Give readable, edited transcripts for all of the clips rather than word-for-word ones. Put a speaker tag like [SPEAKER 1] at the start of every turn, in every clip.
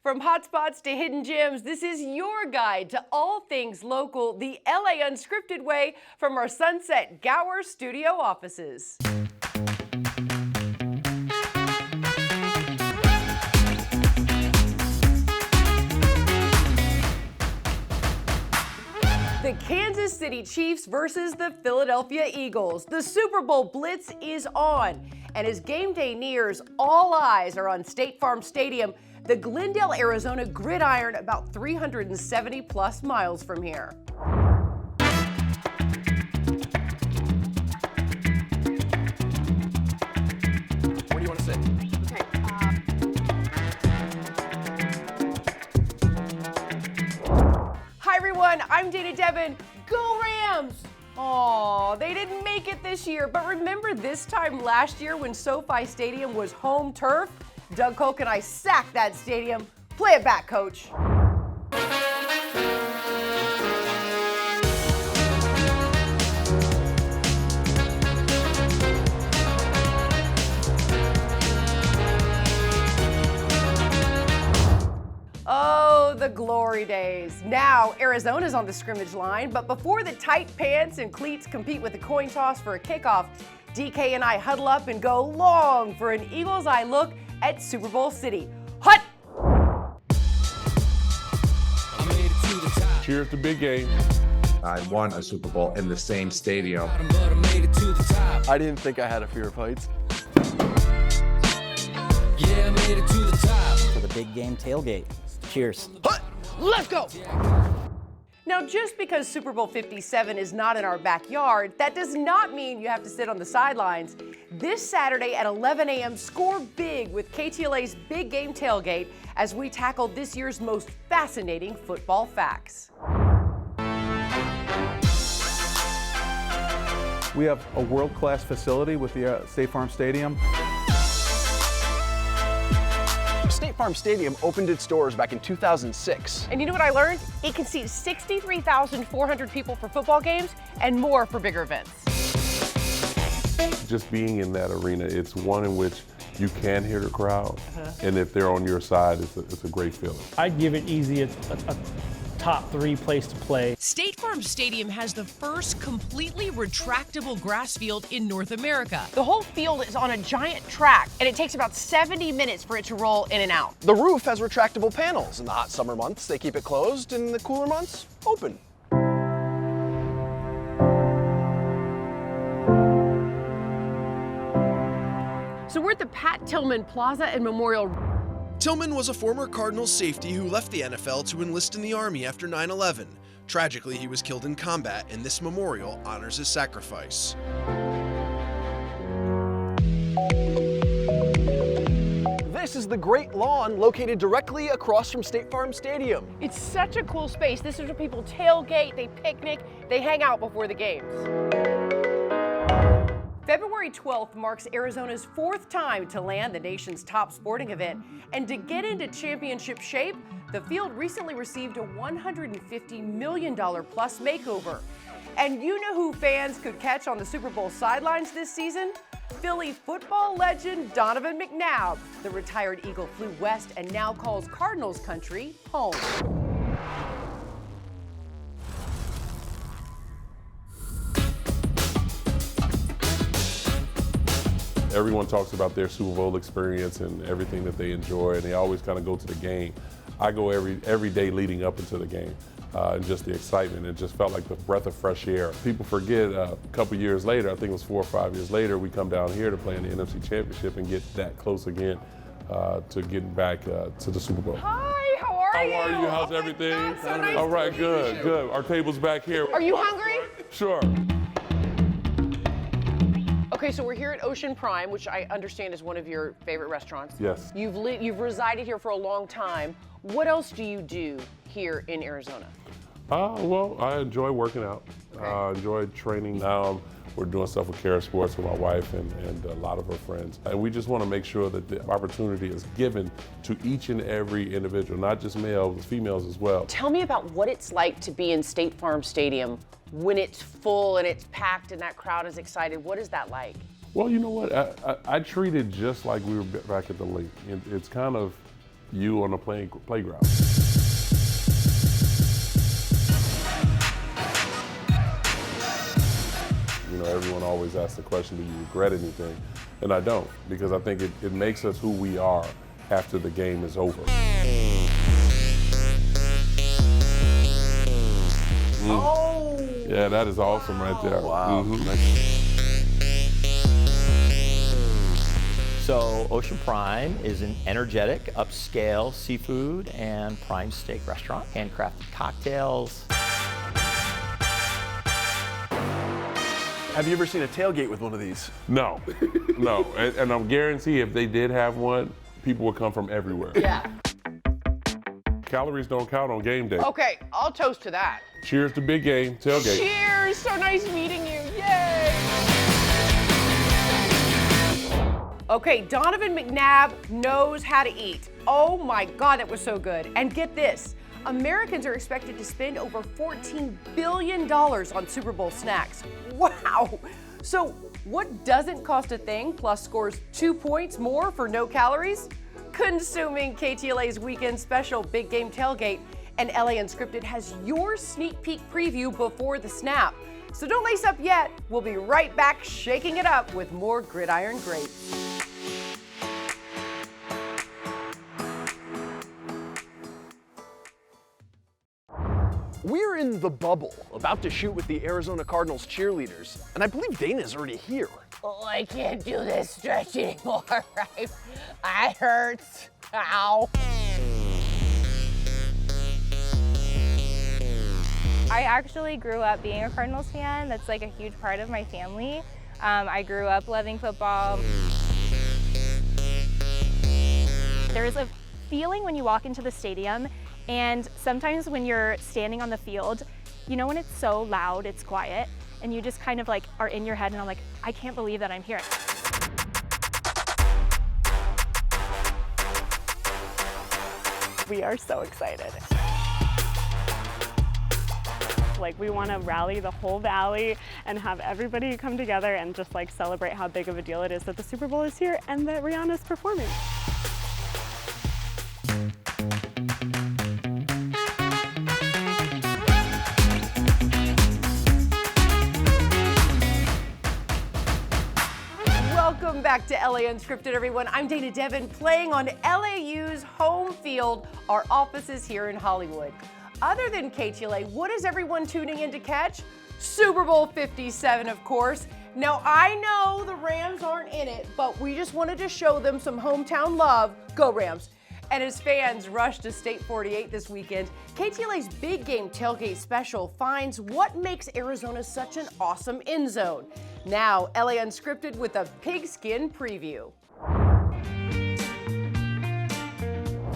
[SPEAKER 1] From hotspots to hidden gems, this is your guide to all things local, the LA Unscripted way from our Sunset Gower studio offices. The Kansas City Chiefs versus the Philadelphia Eagles. The Super Bowl Blitz is on, and as game day nears, all eyes are on State Farm Stadium, the Glendale, Arizona gridiron, about 370 plus miles from here.
[SPEAKER 2] Where do you want to sit?
[SPEAKER 1] Okay. Hi everyone, I'm Dana Devin. Go Rams! Aw, they didn't make it this year, but remember this time last year when SoFi Stadium was home turf? Doug Kolk and I sacked that stadium. Play it back, Coach. Oh, the glory days. Now, Arizona's on the scrimmage line, but before the tight pants and cleats compete with the coin toss for a kickoff, DK and I huddle up and go long for an eagle's eye look at Super Bowl City. Hut!
[SPEAKER 3] Cheers to big game.
[SPEAKER 4] I won a Super Bowl in the same stadium.
[SPEAKER 2] I didn't think I had a fear of heights.
[SPEAKER 5] Yeah, I made it to the top.
[SPEAKER 6] For the big game tailgate. Cheers.
[SPEAKER 2] Let's go!
[SPEAKER 1] Now, just because Super Bowl 57 is not in our backyard, that does not mean you have to sit on the sidelines. This Saturday at 11 a.m., score big with KTLA's Big Game Tailgate as we tackle this year's most fascinating football facts.
[SPEAKER 7] We have a world-class facility with the State Farm Stadium.
[SPEAKER 2] State Farm Stadium opened its doors back in 2006.
[SPEAKER 1] And you know what I learned? It can seat 63,400 people for football games and more for bigger events.
[SPEAKER 3] Just being in that arena, it's one in which you can hear the crowd, and if they're on your side, it's a great feeling.
[SPEAKER 8] I'd give it easy a top 3 place to play.
[SPEAKER 9] State Farm Stadium has the first completely retractable grass field in North America.
[SPEAKER 1] The whole field is on a giant track, and it takes about 70 minutes for it to roll in and out.
[SPEAKER 2] The roof has retractable panels. In the hot summer months, they keep it closed. In the cooler months, open.
[SPEAKER 1] So we're at the Pat Tillman Plaza and Memorial.
[SPEAKER 10] Tillman was a former Cardinals safety who left the NFL to enlist in the Army after 9/11. Tragically, he was killed in combat, and this memorial honors his sacrifice.
[SPEAKER 2] This is the Great Lawn located directly across from State Farm Stadium.
[SPEAKER 1] It's such a cool space. This is where people tailgate, they picnic, they hang out before the games. February 12th marks Arizona's 4th time to land the nation's top sporting event. And to get into championship shape, the field recently received a $150 million plus makeover. And you know who fans could catch on the Super Bowl sidelines this season? Philly football legend Donovan McNabb. The retired Eagle flew west and now calls Cardinals country home.
[SPEAKER 3] Everyone talks about their Super Bowl experience and everything that they enjoy, and they always kind of go to the game. I go every day leading up into the game, and just the excitement. It just felt like the breath of fresh air. People forget a couple years later, I think it was 4 or 5 years later, we come down here to play in the NFC Championship and get that close again to getting back to the Super Bowl.
[SPEAKER 1] Hi, how are you?
[SPEAKER 3] How are you? How's everything?
[SPEAKER 1] God, so nice
[SPEAKER 3] All right,
[SPEAKER 1] to
[SPEAKER 3] good,
[SPEAKER 1] meet you.
[SPEAKER 3] good. Our table's back here.
[SPEAKER 1] Are you hungry?
[SPEAKER 3] Sure.
[SPEAKER 1] Okay, so we're here at Ocean Prime, which I understand is one of your favorite restaurants.
[SPEAKER 3] Yes.
[SPEAKER 1] You've resided here for a long time. What else do you do here in Arizona?
[SPEAKER 3] Well, I enjoy working out. I enjoy training. Now we're doing stuff with Kara Sports with my wife and a lot of her friends. And we just want to make sure that the opportunity is given to each and every individual, not just males, but females as well.
[SPEAKER 1] Tell me about what it's like to be in State Farm Stadium when it's full and it's packed and that crowd is excited. What is that like?
[SPEAKER 3] Well, you know what? I treat it just like we were back at the lake. It's kind of you on the playground. You know, everyone always asks the question, do you regret anything? And I don't, because I think it makes us who we are after the game is over.
[SPEAKER 1] Oh!
[SPEAKER 3] Yeah, that is awesome right there.
[SPEAKER 2] Wow.
[SPEAKER 6] So Ocean Prime is an energetic, upscale seafood and prime steak restaurant, handcrafted cocktails.
[SPEAKER 2] Have you ever seen a tailgate with one of these?
[SPEAKER 3] No, no, and I'm guarantee if they did have one, people would come from everywhere.
[SPEAKER 1] Yeah.
[SPEAKER 3] Calories don't count on game day.
[SPEAKER 1] Okay, I'll toast to that.
[SPEAKER 3] Cheers to big game tailgate.
[SPEAKER 1] Cheers! So nice meeting you. Yay! Okay, Donovan McNabb knows how to eat. Oh my God, that was so good. And get this, Americans are expected to spend over $14 billion on Super Bowl snacks. Wow! So what doesn't cost a thing plus scores 2 points more for no calories? Consuming KTLA's weekend special Big Game Tailgate, and LA Unscripted has your sneak peek preview before the snap. So don't lace up yet. We'll be right back shaking it up with more Gridiron Greats.
[SPEAKER 2] We're in the bubble, about to shoot with the Arizona Cardinals cheerleaders, and I believe Dana's already here.
[SPEAKER 1] Oh, I can't do this stretch anymore. It hurts. Ow.
[SPEAKER 11] I actually grew up being a Cardinals fan. That's like a huge part of my family. I grew up loving football. There's a feeling when you walk into the stadium, and sometimes when you're standing on the field, you know when it's so loud, it's quiet, and you just kind of like are in your head and I'm like, I can't believe that I'm here.
[SPEAKER 12] We are so excited. Like, we want to rally the whole valley and have everybody come together and just like celebrate how big of a deal it is that the Super Bowl is here and that Rihanna's performing.
[SPEAKER 1] Welcome back to LA Unscripted, everyone. I'm Dana Devin, playing on LAU's home field, our offices here in Hollywood. Other than KTLA, what is everyone tuning in to catch? Super Bowl 57, of course. Now, I know the Rams aren't in it, but we just wanted to show them some hometown love. Go Rams. And as fans rush to State 48 this weekend, KTLA's Big Game Tailgate Special finds what makes Arizona such an awesome end zone. Now, LA Unscripted with a pigskin preview.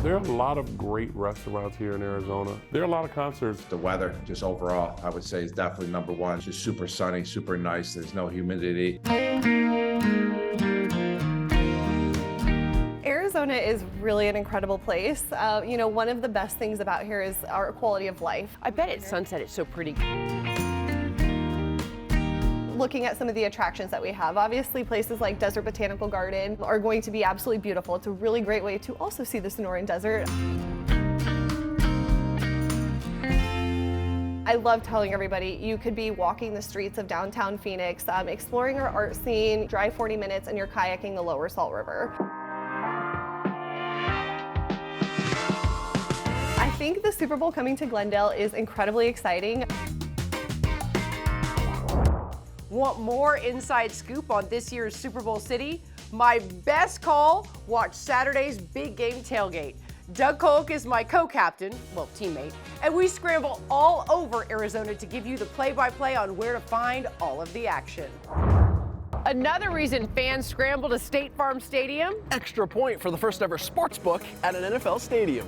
[SPEAKER 3] There are a lot of great restaurants here in Arizona. There are a lot of concerts.
[SPEAKER 4] The weather, just overall, I would say is definitely number one. It's just super sunny, super nice. There's no humidity.
[SPEAKER 12] Arizona is really an incredible place. You know, one of the best things about here is our quality of life.
[SPEAKER 1] I bet at sunset it's so pretty.
[SPEAKER 12] Looking at some of the attractions that we have, obviously places like Desert Botanical Garden are going to be absolutely beautiful. It's a really great way to also see the Sonoran Desert. I love telling everybody you could be walking the streets of downtown Phoenix, exploring our art scene, drive 40 minutes and you're kayaking the Lower Salt River. I think the Super Bowl coming to Glendale is incredibly exciting.
[SPEAKER 1] Want more inside scoop on this year's Super Bowl City? My best call, watch Saturday's Big Game Tailgate. Doug Kolk is my co-captain, well, teammate, and we scramble all over Arizona to give you the play-by-play on where to find all of the action. Another reason fans scramble to State Farm Stadium?
[SPEAKER 2] Extra point for the first ever sports book at an NFL stadium.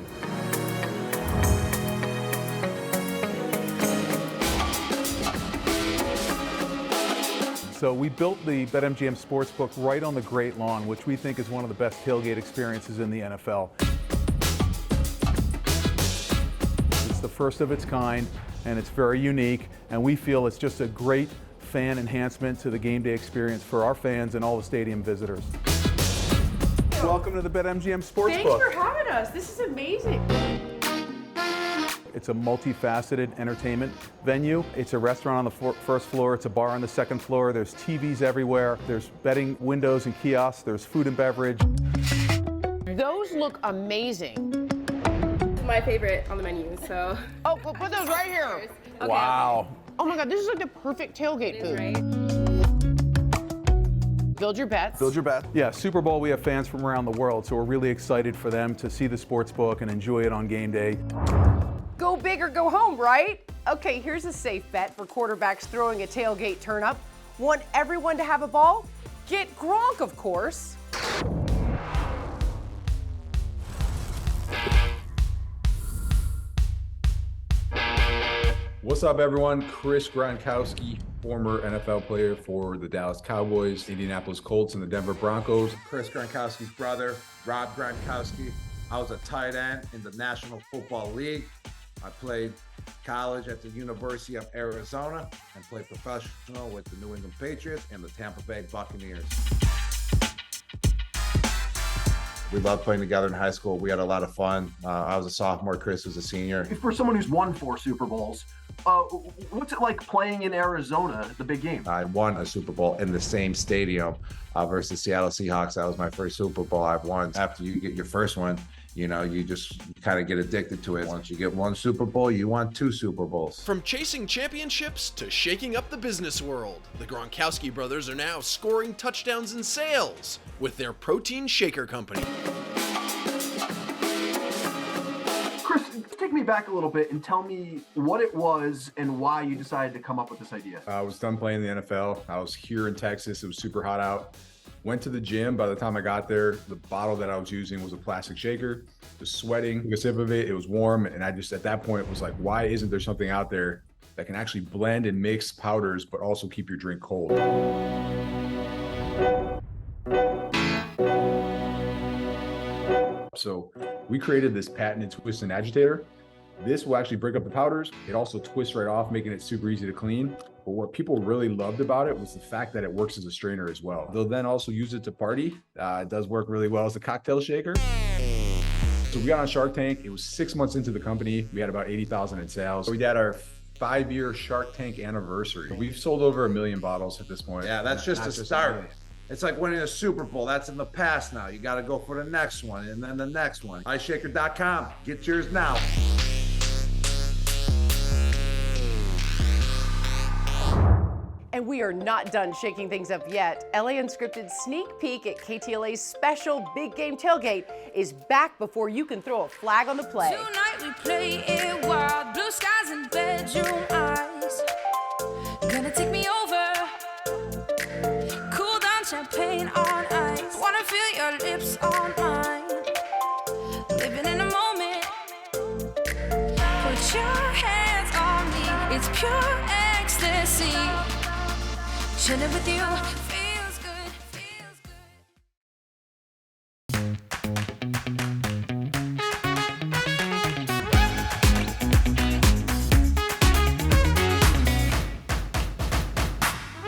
[SPEAKER 7] So we built the BetMGM Sportsbook right on the Great Lawn, which we think is one of the best tailgate experiences in the NFL. It's the first of its kind, and it's very unique, and we feel it's just a great fan enhancement to the game day experience for our fans and all the stadium visitors.
[SPEAKER 2] Welcome
[SPEAKER 7] Welcome to the BetMGM Sportsbook.
[SPEAKER 1] Thanks for having us. This is amazing.
[SPEAKER 7] It's a multifaceted entertainment venue. It's a restaurant on the first floor. It's a bar on the second floor. There's TVs everywhere. There's betting windows and kiosks. There's food and beverage.
[SPEAKER 1] Those look amazing.
[SPEAKER 13] My favorite on the menu, so.
[SPEAKER 1] Oh, we'll put those right here.
[SPEAKER 13] Okay.
[SPEAKER 7] Wow.
[SPEAKER 1] Oh my God, this is like the perfect tailgate food. Build your bets.
[SPEAKER 7] Build your bet. Yeah, Super Bowl, we have fans from around the world, so we're really excited for them to see the sportsbook and enjoy it on game day.
[SPEAKER 1] Go big or go home, right? Okay, here's a safe bet for quarterbacks throwing a tailgate turn up. Want everyone to have a ball? Get Gronk, of course.
[SPEAKER 14] What's up, everyone? Chris Gronkowski, former NFL player for the Dallas Cowboys, Indianapolis Colts, and the Denver Broncos.
[SPEAKER 4] Chris Gronkowski's brother, Rob Gronkowski. I was a tight end in the National Football League. I played college at the University of Arizona and played professional with the New England Patriots and the Tampa Bay Buccaneers. We loved playing together in high school. We had a lot of fun. I was a sophomore, Chris was a senior.
[SPEAKER 2] For someone who's won 4 Super Bowls, what's it like playing in Arizona, the big game?
[SPEAKER 4] I won a Super Bowl in the same stadium versus Seattle Seahawks. That was my first Super Bowl I've won. After you get your first one, you know, you just kind of get addicted to it. Once you get 1 Super Bowl, you want 2 Super Bowls.
[SPEAKER 10] From chasing championships to shaking up the business world, the Gronkowski brothers are now scoring touchdowns in sales with their protein shaker company.
[SPEAKER 2] Chris, take me back a little bit and tell me what it was and why you decided to come up with this idea.
[SPEAKER 14] I was done playing in the NFL. I was here in Texas. It was super hot out. Went to the gym. By the time I got there, the bottle that I was using was a plastic shaker. Just sweating, took a sip of it. It was warm. And I just, at that point, was like, why isn't there something out there that can actually blend and mix powders, but also keep your drink cold? So we created this patented twist and agitator. This will actually break up the powders. It also twists right off, making it super easy to clean. But what people really loved about it was the fact that it works as a strainer as well. They'll then also use it to party. It does work really well as a cocktail shaker. So we got on Shark Tank. It was 6 months into the company. We had about 80,000 in sales. We had our 5-year Shark Tank anniversary. We've sold over 1 million bottles at this point.
[SPEAKER 4] Yeah, that's just a start. It's like winning a Super Bowl. That's in the past now. You got to go for the next one and then the next one. iShaker.com. Get yours now.
[SPEAKER 1] And we are not done shaking things up yet. LA Unscripted sneak peek at KTLA's special Big Game Tailgate is back before you can throw a flag on the play.
[SPEAKER 5] Tonight we play it wild, blue skies and bedroom eyes. Gonna take me over, cool down champagne on ice. Wanna feel your lips on mine, living in the moment. Put your hands on me, it's pure ecstasy. Chilling with you feels good, feels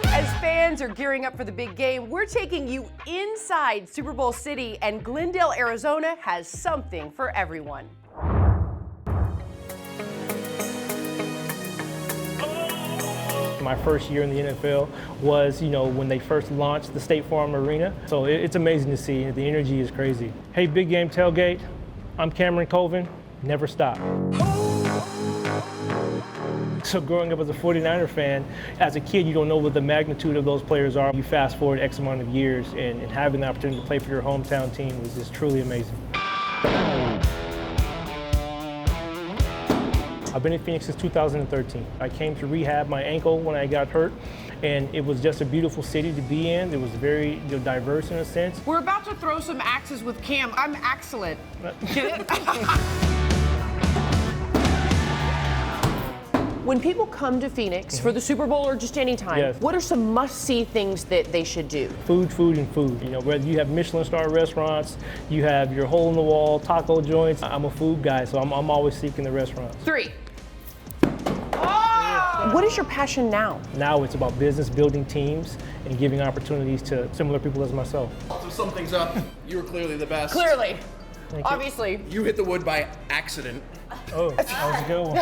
[SPEAKER 1] As fans are gearing up for the big game, we're taking you inside Super Bowl City, and Glendale, Arizona has something for everyone.
[SPEAKER 8] My first year in the NFL was, when they first launched the State Farm Arena. So it's amazing to see. The energy is crazy. Hey, Big Game Tailgate. I'm Cameron Colvin. Never stop. So growing up as a 49er fan, as a kid, you don't know what the magnitude of those players are. You fast forward X amount of years, and having the opportunity to play for your hometown team was just truly amazing. I've been in Phoenix since 2013. I came to rehab my ankle when I got hurt, and it was just a beautiful city to be in. It was very diverse in a sense.
[SPEAKER 1] We're about to throw some axes with Cam. I'm excellent. Get it? When people come to Phoenix for the Super Bowl or just any time, what are some must-see things that they should do?
[SPEAKER 8] Food, food, and food. Whether you have Michelin star restaurants, you have your hole-in-the-wall taco joints. I'm a food guy, so I'm always seeking the restaurants.
[SPEAKER 1] 3. Oh! What is your passion now?
[SPEAKER 8] Now it's about business, building teams, and giving opportunities to similar people as myself.
[SPEAKER 2] To sum things up, you were clearly the best.
[SPEAKER 1] Clearly.
[SPEAKER 8] Thank you.
[SPEAKER 1] Obviously.
[SPEAKER 2] You hit the wood by accident.
[SPEAKER 8] Oh, that was a good one.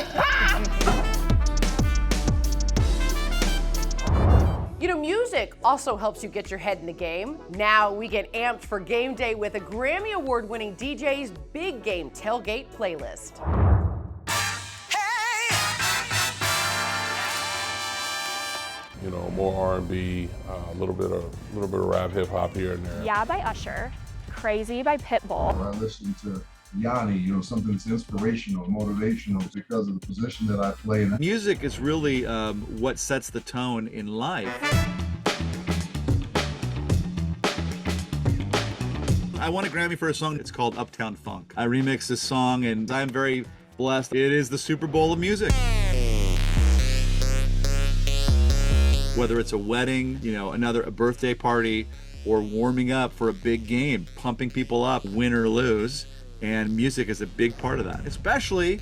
[SPEAKER 1] You know, music also helps you get your head in the game. Now we get amped for game day with a Grammy Award-winning DJ's Big Game Tailgate playlist.
[SPEAKER 3] You know, more R&B, a little bit of rap, hip hop here and there.
[SPEAKER 11] Yeah by Usher, Crazy by Pitbull.
[SPEAKER 15] I listen to Yanni, you know, something that's inspirational, motivational because of the position that I play.
[SPEAKER 16] Music is really what sets the tone in life. I won a Grammy for a song. It's called Uptown Funk. I remixed this song and I'm very blessed. It is the Super Bowl of music. Whether it's a wedding, you know, a birthday party, or warming up for a big game, pumping people up, win or lose. And music is a big part of that, especially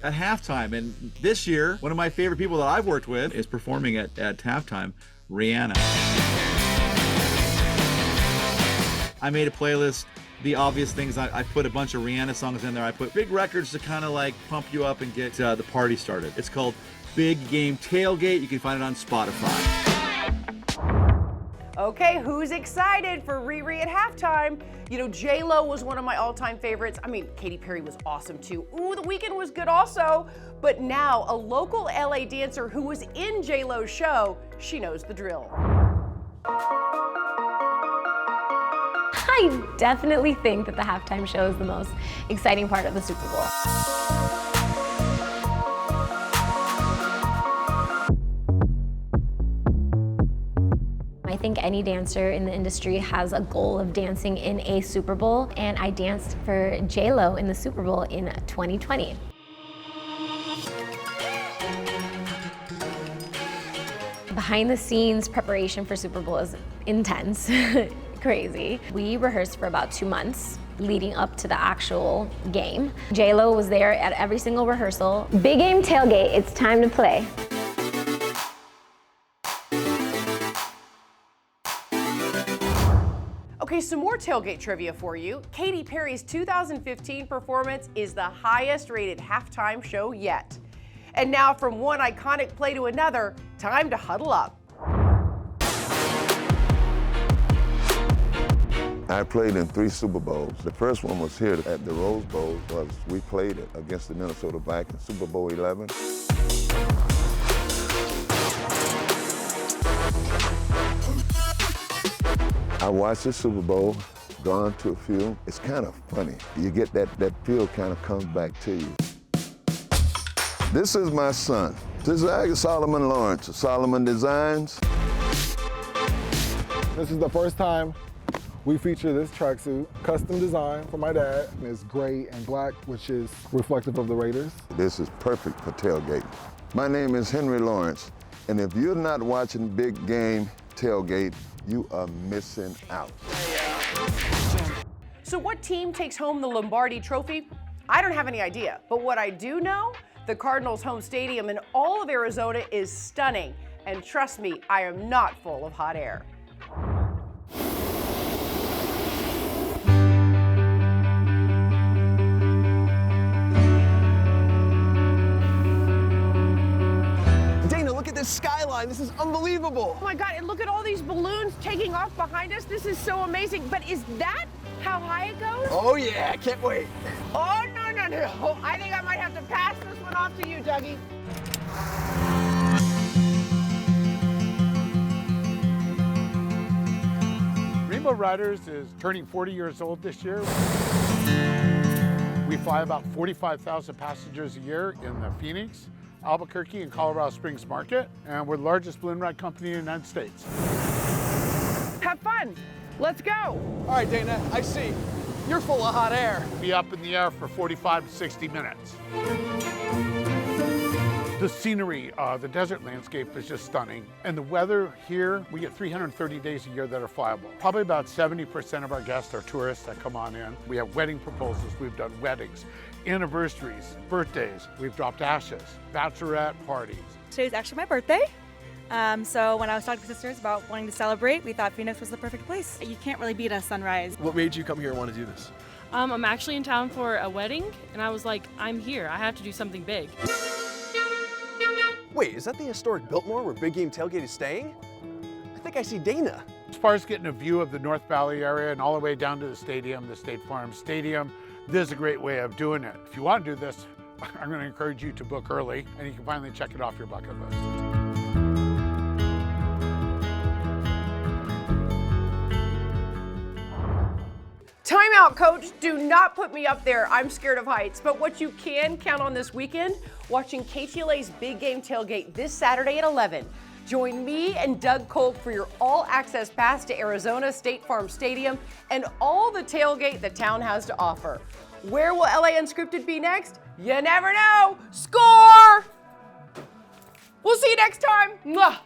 [SPEAKER 16] at halftime. And this year, one of my favorite people that I've worked with is performing at halftime, Rihanna. I made a playlist, the obvious things. I put a bunch of Rihanna songs in there. I put big records to kind of like pump you up and get the party started. It's called Big Game Tailgate. You can find it on Spotify.
[SPEAKER 1] Okay, who's excited for Riri at halftime? You know, J-Lo was one of my all-time favorites. I mean, Katy Perry was awesome too. Ooh, The Weeknd was good also. But now, a local LA dancer who was in J-Lo's show, she knows the drill.
[SPEAKER 17] I definitely think that the halftime show is the most exciting part of the Super Bowl. I think any dancer in the industry has a goal of dancing in a Super Bowl, and I danced for J-Lo in the Super Bowl in 2020. Behind the scenes preparation for Super Bowl is intense, crazy. We rehearsed for about 2 months leading up to the actual game. J-Lo was there at every single rehearsal. Big Game Tailgate, it's time to play.
[SPEAKER 1] Okay, some more tailgate trivia for you. Katy Perry's 2015 performance is the highest rated halftime show yet. And now from one iconic play to another, time to huddle up.
[SPEAKER 18] I played in 3 Super Bowls. The first one was here at the Rose Bowl. We played it against the Minnesota Vikings, Super Bowl 11. I watched the Super Bowl, gone to a few. It's kind of funny. You get that feel kind of comes back to you. This is my son. This is Solomon Lawrence of Solomon Designs.
[SPEAKER 19] This is the first time we feature this tracksuit, custom design for my dad. It's gray and black, which is reflective of the Raiders.
[SPEAKER 18] This is perfect for tailgating. My name is Henry Lawrence, and if you're not watching Big Game Tailgate, you are missing out.
[SPEAKER 1] So what team takes home the Lombardi Trophy? I don't have any idea, but what I do know, the Cardinals' home stadium in all of Arizona is stunning, and trust me, I am not full of hot air.
[SPEAKER 2] This skyline, this is unbelievable.
[SPEAKER 1] Oh my God, and look at all these balloons taking off behind us. This is so amazing. But is that how high it goes?
[SPEAKER 2] Oh yeah, I can't wait.
[SPEAKER 1] Oh, no. I think I might have to pass this one off to you, Dougie.
[SPEAKER 20] Rainbow Riders is turning 40 years old this year. We fly about 45,000 passengers a year in the Phoenix, Albuquerque, and Colorado Springs market, and we're the largest balloon ride company in the United States.
[SPEAKER 1] Have fun. Let's go.
[SPEAKER 2] All right, Dana, I see. You're full of hot air.
[SPEAKER 20] Be up in the air for 45 to 60 minutes. The scenery, the desert landscape is just stunning. And the weather here, we get 330 days a year that are flyable. Probably about 70% of our guests are tourists that come on in. We have wedding proposals, we've done weddings, anniversaries, birthdays, we've dropped ashes, bachelorette parties.
[SPEAKER 21] Today's actually my birthday. So when I was talking to sisters about wanting to celebrate, we thought Phoenix was the perfect place. You can't really beat a sunrise.
[SPEAKER 2] What made you come here and want to do this?
[SPEAKER 22] I'm actually in town for a wedding, and I was like, I'm here. I have to do something big.
[SPEAKER 2] Wait, is that the historic Biltmore where Big Game Tailgate is staying? I think I see Dana.
[SPEAKER 20] As far as getting a view of the North Valley area and all the way down to the stadium, the State Farm Stadium, this is a great way of doing it. If you want to do this, I'm going to encourage you to book early, and you can finally check it off your bucket list.
[SPEAKER 1] Time out, coach. Do not put me up there. I'm scared of heights. But what you can count on this weekend, watching KTLA's Big Game Tailgate this Saturday at 11. Join me and Doug Kolk for your all-access pass to Arizona State Farm Stadium and all the tailgate the town has to offer. Where will LA Unscripted be next? You never know. Score! We'll see you next time. Mwah.